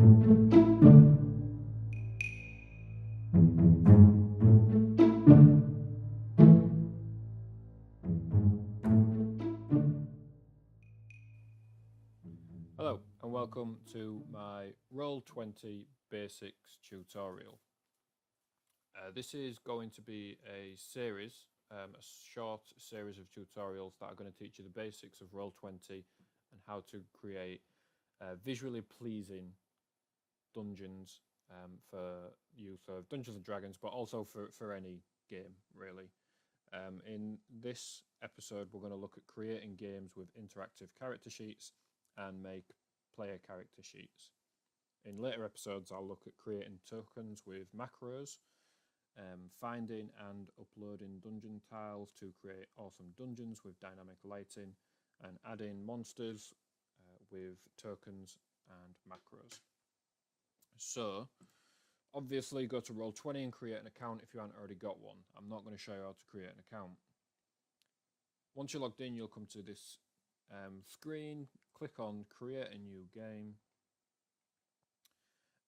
Hello and welcome to my Roll20 Basics tutorial. This is going to be a series, a short series of tutorials that are going to teach you the basics of Roll20 and how to create visually pleasing dungeons for use of Dungeons and Dragons, but also for any game really. In this episode, we're going to look at creating games with interactive character sheets and make player character sheets. In later episodes, I'll look at creating tokens with macros, finding and uploading dungeon tiles to create awesome dungeons with dynamic lighting, and adding monsters with tokens and macros. So, obviously, go to Roll20 and create an account if you haven't already got one. I'm not going to show you how to create an account. Once you're logged in, you'll come to this screen, click on create a new game,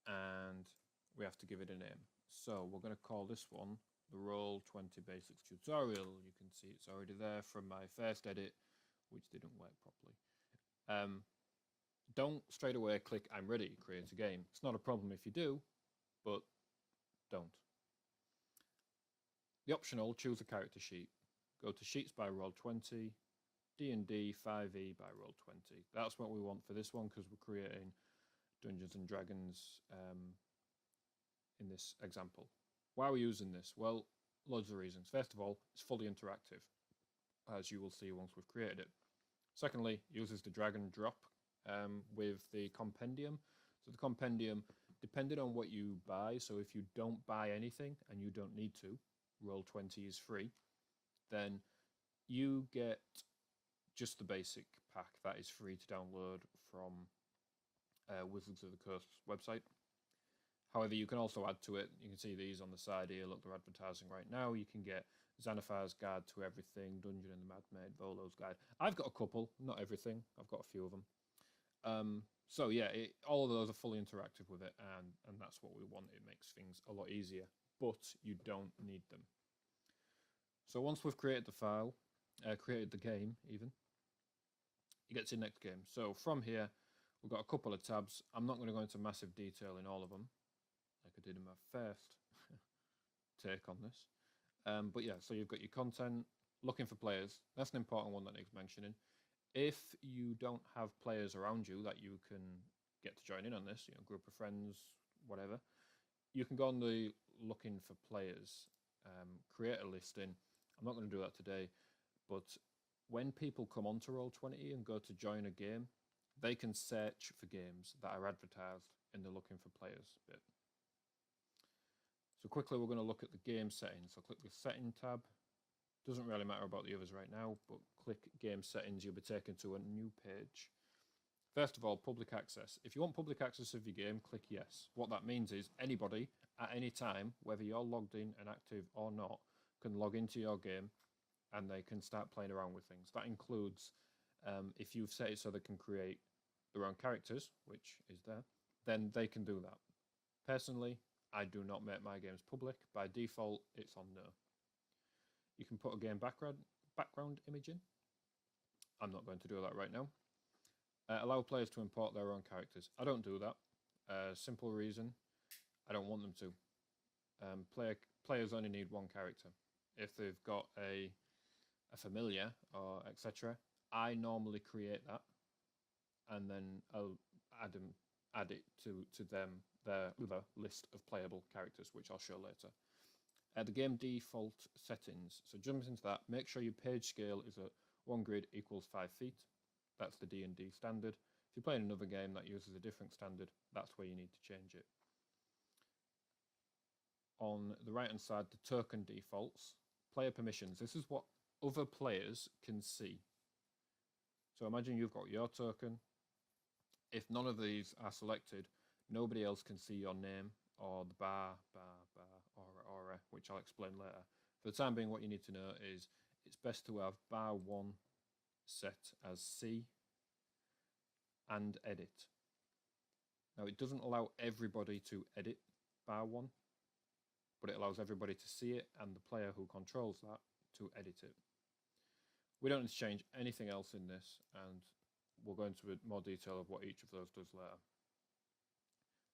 and we have to give it a name. So we're going to call this one the Roll20 Basics tutorial. You can see it's already there from my first edit, which didn't work properly. Don't straight away click I'm ready, create a game. It's not a problem if you do, but don't. The optional, choose a character sheet. Go to Sheets by Roll20, D&D 5e by Roll20. That's what we want for this one because we're creating Dungeons and Dragons in this example. Why are we using this? Well, loads of reasons. First of all, it's fully interactive, as you will see once we've created it. Secondly, it uses the drag and drop with the compendium. So the compendium, depending on what you buy, so if you don't buy anything and you don't need to, Roll20 is free, then you get just the basic pack that is free to download from Wizards of the Coast's website. However, you can also add to it. You can see these on the side here. Look, they're advertising right now. You can get Xanathar's Guide to Everything, Dungeon and the Mad Maid, Volo's Guide. I've got a couple, not everything. I've got a few of them. So yeah, all of those are fully interactive with it, and that's what we want. It makes things a lot easier, but you don't need them. So once we've created the file, created the game even, you get to the next game. So from here, we've got a couple of tabs. I'm not going to go into massive detail in all of them, like I did in my first take on this. But yeah, so you've got your content, looking for players. That's an important one that needs mentioning. If you don't have players around you that you can get to join in on this, group of friends, whatever, you can go on the looking for players, create a listing. I'm not going to do that today, but when people come onto Roll20 and go to join a game, they can search for games that are advertised in the looking for players bit. So quickly, we're going to look at the game settings. So click the setting tab. Doesn't really matter about the others right now, but click game settings, you'll be taken to a new page. First of all, public access. If you want public access of your game, click yes. What that means is anybody at any time, whether you're logged in and active or not, can log into your game and they can start playing around with things. That includes if you've set it so they can create their own characters, which is there, then they can do that. Personally, I do not make my games public. By default, it's on no. You can put a game background image in. I'm not going to do that right now. Allow players to import their own characters. I don't do that. Simple reason, I don't want them to. Players only need one character. If they've got a familiar or etc., I normally create that, and then I'll add it to their list of playable characters, which I'll show later. The game default settings. So jump into that. Make sure your page scale is at 1 grid equals 5 feet. That's the D&D standard. If you're playing another game that uses a different standard, that's where you need to change it. On the right hand side, the token defaults. Player permissions. This is what other players can see. So imagine you've got your token. If none of these are selected, nobody else can see your name or the bar, aura, which I'll explain later. For the time being, what you need to know is it's best to have bar 1 set as C and edit. Now, it doesn't allow everybody to edit bar 1, but it allows everybody to see it and the player who controls that to edit it. We don't need to change anything else in this, and we'll go into more detail of what each of those does later.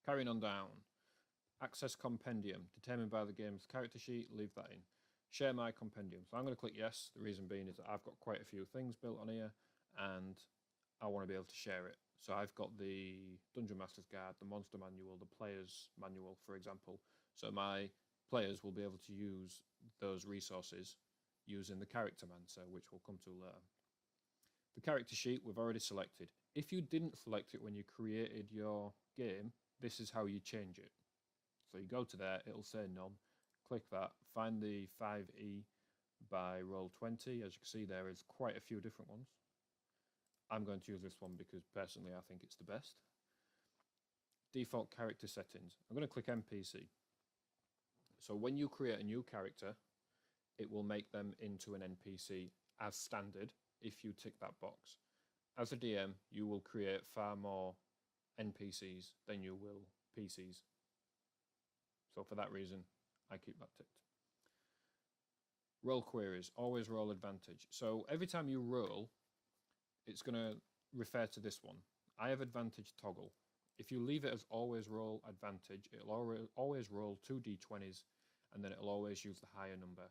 Carrying on down, access compendium, determined by the game's character sheet, leave that in. Share my compendium. So I'm going to click yes. The reason being is that I've got quite a few things built on here, and I want to be able to share it. So I've got the Dungeon Master's Guide, the Monster Manual, the Player's Manual, for example. So my players will be able to use those resources using the Character Mancer, which we'll come to later. The character sheet we've already selected. If you didn't select it when you created your game, this is how you change it. So you go to there, it'll say none. Click that, find the 5e by Roll20. As you can see, there is quite a few different ones. I'm going to use this one because personally I think it's the best. Default character settings. I'm going to click NPC. So when you create a new character, it will make them into an NPC as standard if you tick that box. As a DM, you will create far more NPCs than you will PCs. So for that reason, I keep that ticked. Roll queries, always roll advantage. So every time you roll, it's going to refer to this one. I have advantage toggle. If you leave it as always roll advantage, it'll always roll 2 d20s, and then it'll always use the higher number.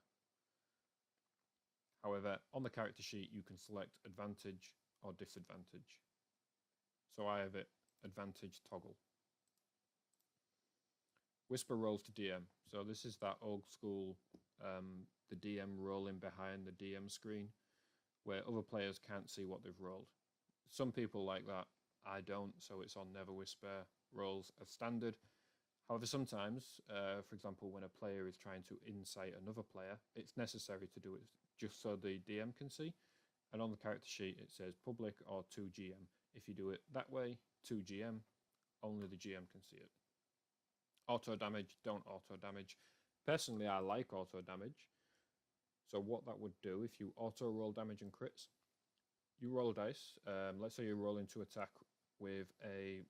However, on the character sheet, you can select advantage or disadvantage. So I have it advantage toggle. Whisper rolls to DM. So this is that old school, the DM rolling behind the DM screen, where other players can't see what they've rolled. Some people like that. I don't, so it's on Never Whisper rolls as standard. However, sometimes, for example, when a player is trying to insight another player, it's necessary to do it just so the DM can see. And on the character sheet, it says public or 2GM. If you do it that way, 2GM, only the GM can see it. Auto damage, don't auto damage. Personally, I like auto damage. So what that would do, if you auto roll damage and crits, you roll dice. Let's say you're rolling to attack with a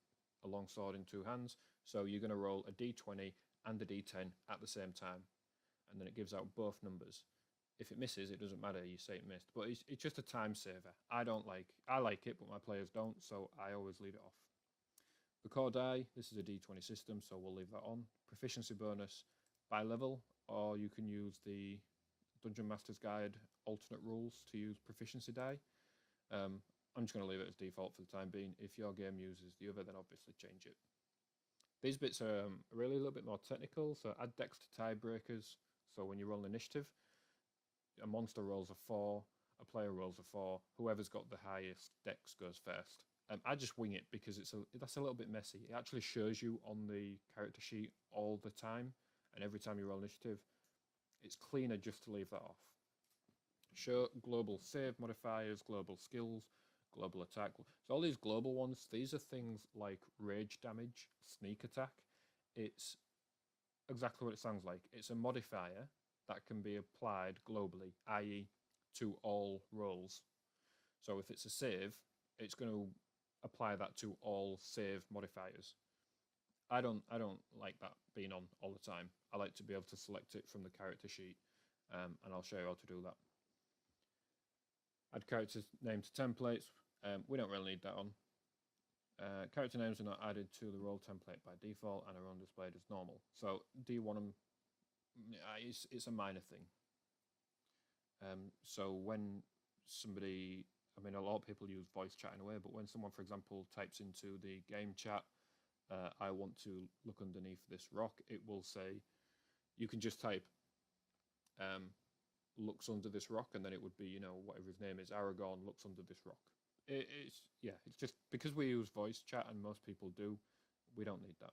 long sword in 2 hands. So you're going to roll a d20 and a d10 at the same time. And then it gives out both numbers. If it misses, it doesn't matter, you say it missed. But it's just a time saver. I like it, but my players don't, so I always leave it off. The core die, this is a d20 system, so we'll leave that on. Proficiency bonus by level, or you can use the Dungeon Master's Guide alternate rules to use proficiency die. I'm just going to leave it as default for the time being. If your game uses the other, then obviously change it. These bits are really a little bit more technical, so add dex to tiebreakers. So when you roll initiative, a monster rolls a 4, a player rolls a 4, whoever's got the highest dex goes first. I just wing it because that's a little bit messy. It actually shows you on the character sheet all the time, and every time you roll initiative, it's cleaner just to leave that off. Show global save modifiers, global skills, global attack. So all these global ones, these are things like rage damage, sneak attack. It's exactly what it sounds like. It's a modifier that can be applied globally, i.e. to all rolls. So if it's a save, it's going to apply that to all save modifiers. I don't like that being on all the time. I like to be able to select it from the character sheet, and I'll show you how to do that. Add character name to templates. We don't really need that on. Character names are not added to the role template by default and are displayed as normal. So do you want them? It's a minor thing. So when somebody, a lot of people use voice chat in a way, but when someone, for example, types into the game chat, I want to look underneath this rock, it will say, you can just type looks under this rock, and then it would be, whatever his name is, Aragorn looks under this rock. It's just because we use voice chat and most people do, we don't need that.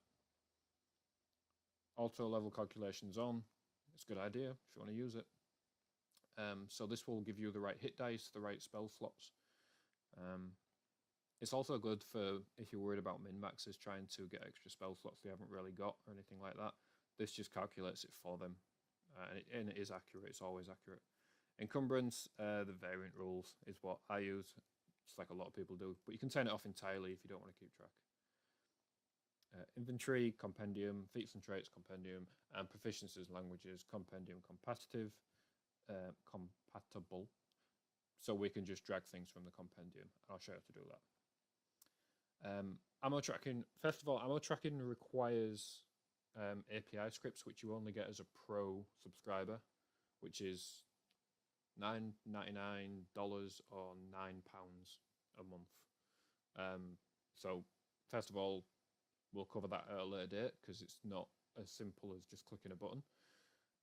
Auto level calculations on. It's a good idea if you want to use it. So this will give you the right hit dice, the right spell slots. It's also good for if you're worried about min-maxes trying to get extra spell slots they haven't really got or anything like that. This just calculates it for them. And it is accurate. It's always accurate. Encumbrance, the variant rules is what I use. Just like a lot of people do. But you can turn it off entirely if you don't want to keep track. inventory, compendium, feats and traits, compendium, and proficiencies languages, compendium compatible. So we can just drag things from the compendium. I'll show you how to do that. Ammo tracking, first of all, ammo tracking requires API scripts, which you only get as a pro subscriber, which is $9.99 or £9 a month. So first of all, we'll cover that at a later date because it's not as simple as just clicking a button.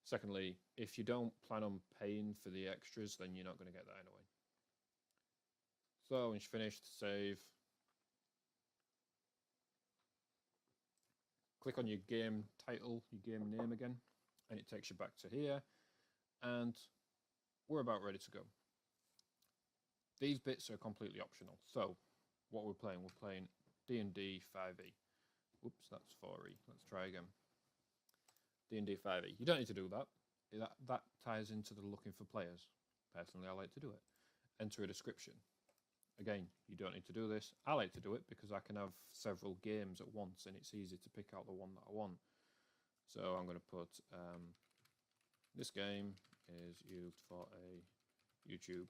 Secondly, if you don't plan on paying for the extras, then you're not going to get that anyway. So once you're finished, save. Click on your game title, your game name again, and it takes you back to here. And we're about ready to go. These bits are completely optional. So what we're playing D&D 5e. Oops, that's 4e. Let's try again. D&D 5e. You don't need to do that. That ties into the looking for players. Personally, I like to do it. Enter a description. Again, you don't need to do this. I like to do it because I can have several games at once and it's easy to pick out the one that I want. So I'm going to put this game is used for a YouTube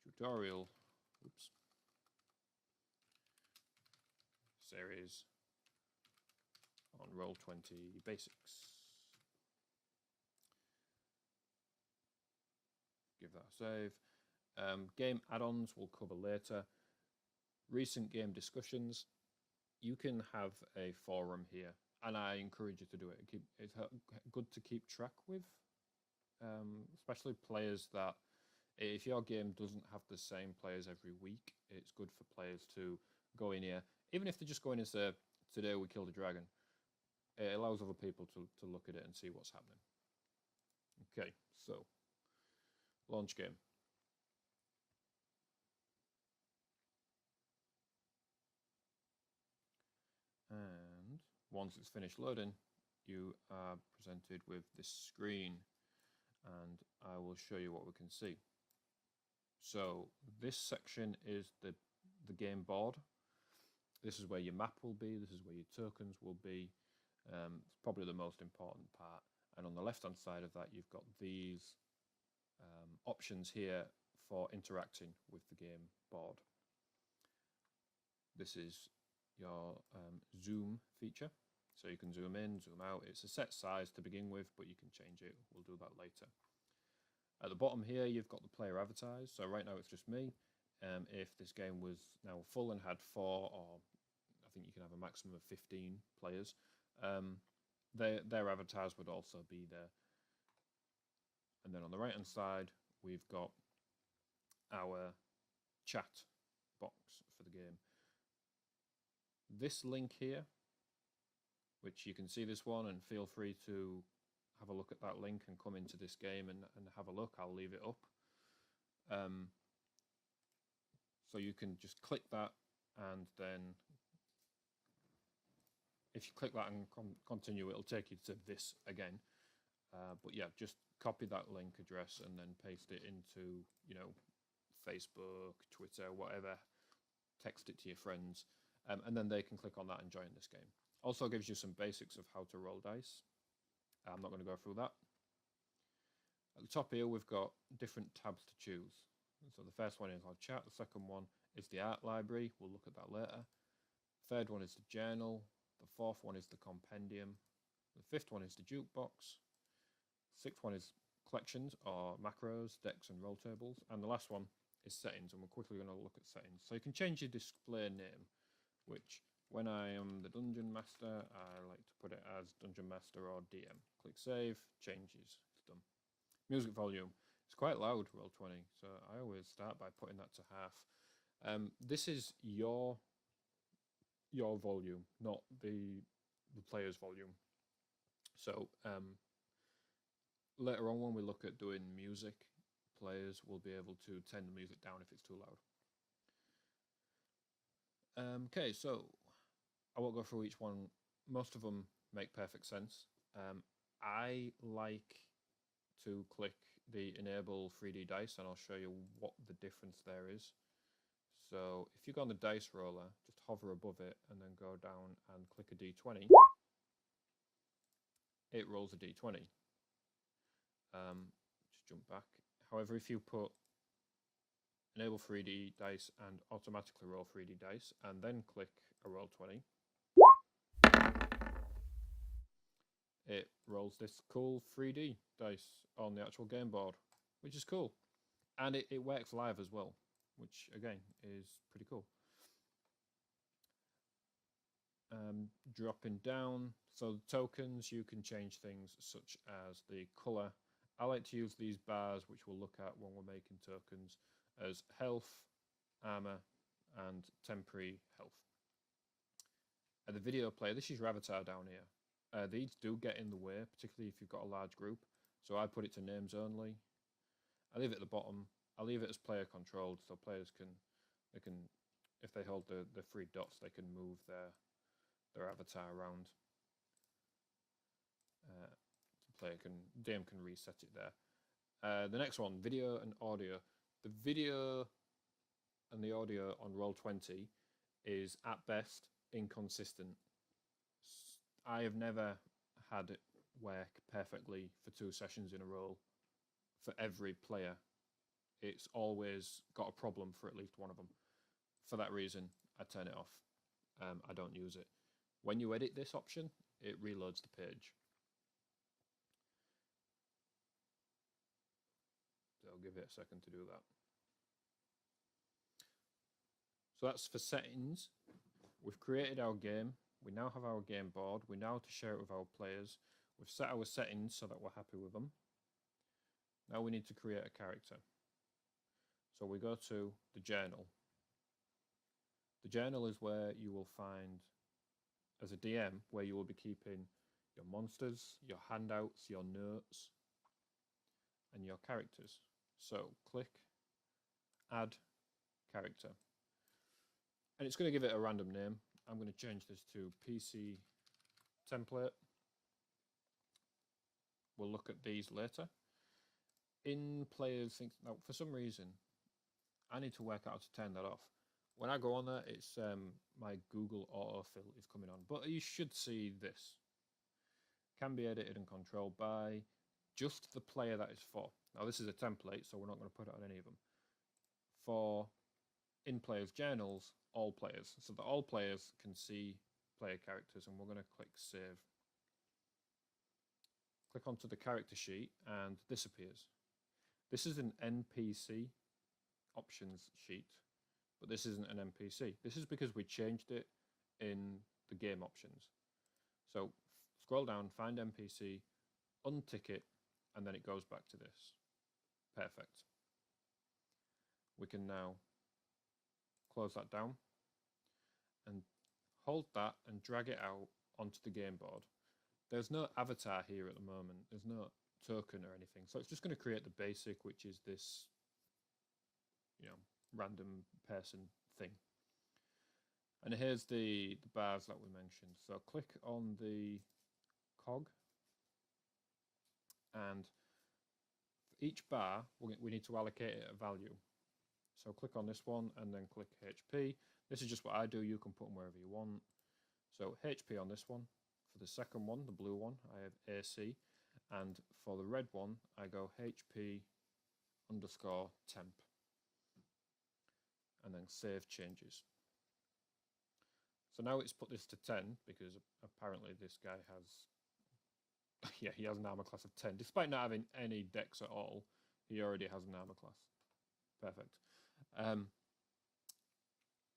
tutorial series on Roll20 Basics. Give that a save. Game add-ons we'll cover later. Recent game discussions. You can have a forum here, and I encourage you to do it. It's good to keep track with, especially players that, if your game doesn't have the same players every week, it's good for players to go in here, even if they just go in and say, today we killed a dragon. It allows other people to look at it and see what's happening. Okay, so launch game. And once it's finished loading, you are presented with this screen, and I will show you what we can see. So this section is the game board. This is where your map will be. This is where your tokens will be. It's probably the most important part. And on the left-hand side of that, you've got these options here for interacting with the game board. This is your zoom feature. So you can zoom in, zoom out. It's a set size to begin with, but you can change it. We'll do that later. At the bottom here, you've got the player avatars. So right now it's just me. If this game was now full and had 4, or I think you can have a maximum of 15 players, their avatars would also be there. And then on the right hand side, we've got our chat box for the game. This link here, which you can see this one, and feel free to have a look at that link and come into this game and have a look. I'll leave it up. So you can just click that, and then if you click that and continue, it'll take you to this again. But yeah, just copy that link address and then paste it into, Facebook, Twitter, whatever. Text it to your friends, and then they can click on that and join this game. Also gives you some basics of how to roll dice. I'm not going to go through that. At the top here, we've got different tabs to choose. So the first one is our chat. The second one is the art library. We'll look at that later. Third one is the journal. The fourth one is the compendium. The fifth one is the jukebox. Sixth one is collections or macros, decks and roll tables. And the last one is settings, and we're quickly going to look at settings. So you can change your display name, which when I am the Dungeon Master, I like to put it as Dungeon Master or DM. Click Save, changes, it's done. Music volume. It's quite loud, Roll20, so I always start by putting that to half. This is your volume, not the player's volume. So later on, when we look at doing music, players will be able to turn the music down if it's too loud. Okay, so I won't go through each one. Most of them make perfect sense. I like to click the enable 3D dice, and I'll show you what the difference there is. So if you go on the dice roller, just hover above it and then go down and click a D20, it rolls a D20. Just jump back. However, if you put enable 3D dice and automatically roll 3D dice and then click a Roll20, it rolls this cool 3D dice on the actual game board, which is cool. And it works live as well, which again is pretty cool. Dropping down, so the tokens, you can change things such as the color. I like to use these bars, which we'll look at when we're making tokens, as health, armor, and temporary health. The video player, this is your avatar down here. These do get in the way, particularly if you've got a large group. So I put it to names only. I leave it at the bottom. I leave it as player controlled, so players can, if they hold the three dots, they can move their avatar around. DM can reset it there. The next one, video and audio. The video and the audio on Roll20 is at best inconsistent. I have never had it work perfectly for 2 sessions in a row for every player. It's always got a problem for at least one of them. For that reason, I turn it off. I don't use it. When you edit this option, it reloads the page. So I'll give it a second to do that. So that's for settings. We've created our game. We now have our game board. We now have to share it with our players. We've set our settings so that we're happy with them. Now we need to create a character. So we go to the journal. The journal is where you will find, as a DM, where you will be keeping your monsters, your handouts, your notes, and your characters. So click Add Character. And it's going to give it a random name. I'm going to change this to PC Template. We'll look at these later. In players, now for some reason, I need to work out how to turn that off. When I go on there, it's my Google autofill is coming on, but you should see this. Can be edited and controlled by just the player that is for. Now this is a template, so we're not going to put it on any of them. For in players journals, all players, so that all players can see player characters, and we're going to click Save. Click onto the character sheet, and this appears. This is an NPC options sheet, but this isn't an NPC. This is because we changed it in the game options. So scroll down, find NPC, untick it, and then it goes back to this. Perfect. We can now close that down and hold that and drag it out onto the game board. There's no avatar here at the moment. There's no token or anything. So it's just going to create the basic, which is this, random person thing. And here's the bars that we mentioned. So click on the cog, and for each bar, we need to allocate it a value. So click on this one and then click HP. This is just what I do. You can put them wherever you want. So HP on this one. For the second one, the blue one, I have AC. And for the red one, I go HP _ temp. And then save changes. So now it's put this to 10 because apparently this guy has, he has an armor class of 10. Despite not having any dex at all, he already has an armor class. Perfect.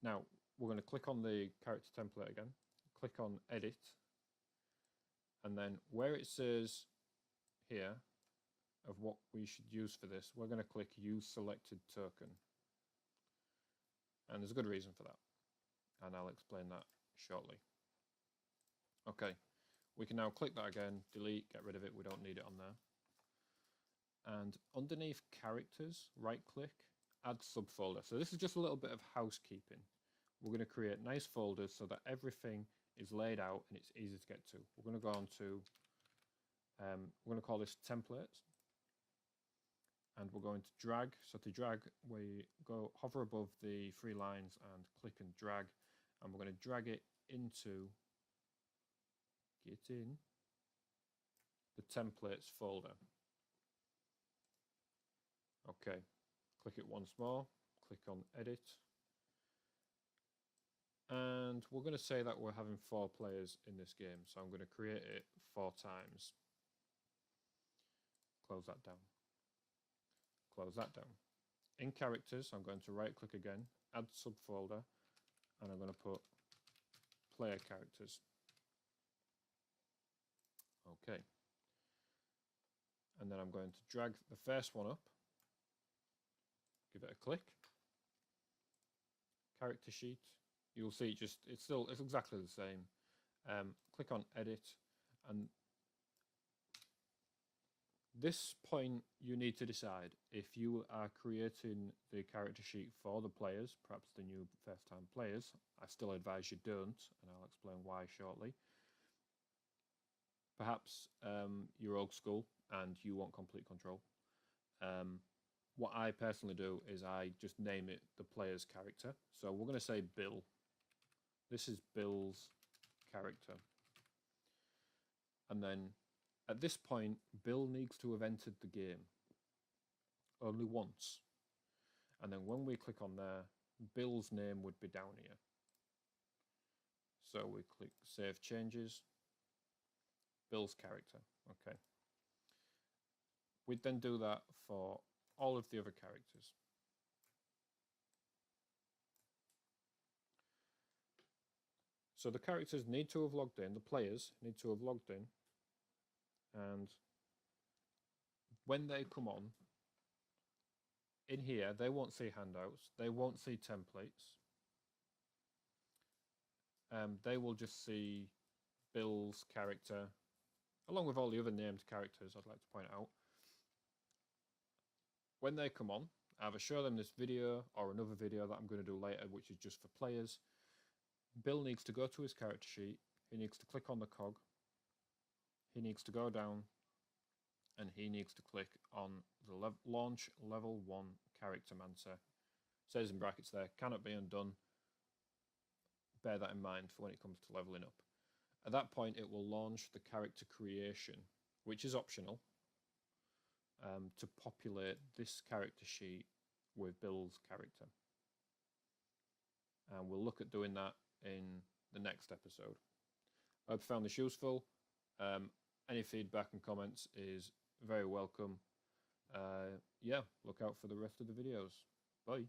Now we're going to click on the character template again, click on edit, and then where it says here of what we should use for this, we're going to click use selected token. And there's a good reason for that, and I'll explain that shortly. Okay, we can now click that again, delete, get rid of it, we don't need it on there. And underneath characters, right click, add subfolder. So this is just a little bit of housekeeping. We're going to create nice folders so that everything is laid out and it's easy to get to. We're going to go on to, we're going to call this templates. And we're going to drag. So to drag, we go hover above the 3 lines and click and drag. and we're going to drag it into the templates folder. Okay, click it once more, click on edit, and we're going to say that we're having 4 players in this game, so I'm going to create it 4 times. Close that down. Close that down. In characters, I'm going to right click again, add subfolder, and I'm going to put player characters. Okay. And then I'm going to drag the first one up, give it a click. Character sheet. You'll see it's exactly the same. Click on edit, and this point you need to decide if you are creating the character sheet for the players, perhaps the new first-time players. I still advise you don't, and I'll explain why shortly. Perhaps you're old school and you want complete control. What I personally do is I just name it the player's character. So we're going to say Bill. This is Bill's character. And then at this point, Bill needs to have entered the game only once. And then when we click on there, Bill's name would be down here. So we click Save Changes, Bill's character. Okay. We'd then do that for all of the other characters. So the characters need to have logged in, the players need to have logged in, and when they come on, in here, they won't see handouts, they won't see templates, they will just see Bill's character, along with all the other named characters, I'd like to point out. When they come on, either show them this video or another video that I'm going to do later, which is just for players. Bill needs to go to his character sheet, he needs to click on the cog, he needs to go down, and he needs to click on the launch level 1 character mancer. Says in brackets there, cannot be undone. Bear that in mind for when it comes to leveling up. At that point, it will launch the character creation, which is optional, to populate this character sheet with Bill's character. And we'll look at doing that in the next episode. I hope you found this useful. Any feedback and comments is very welcome. Yeah, look out for the rest of the videos. Bye.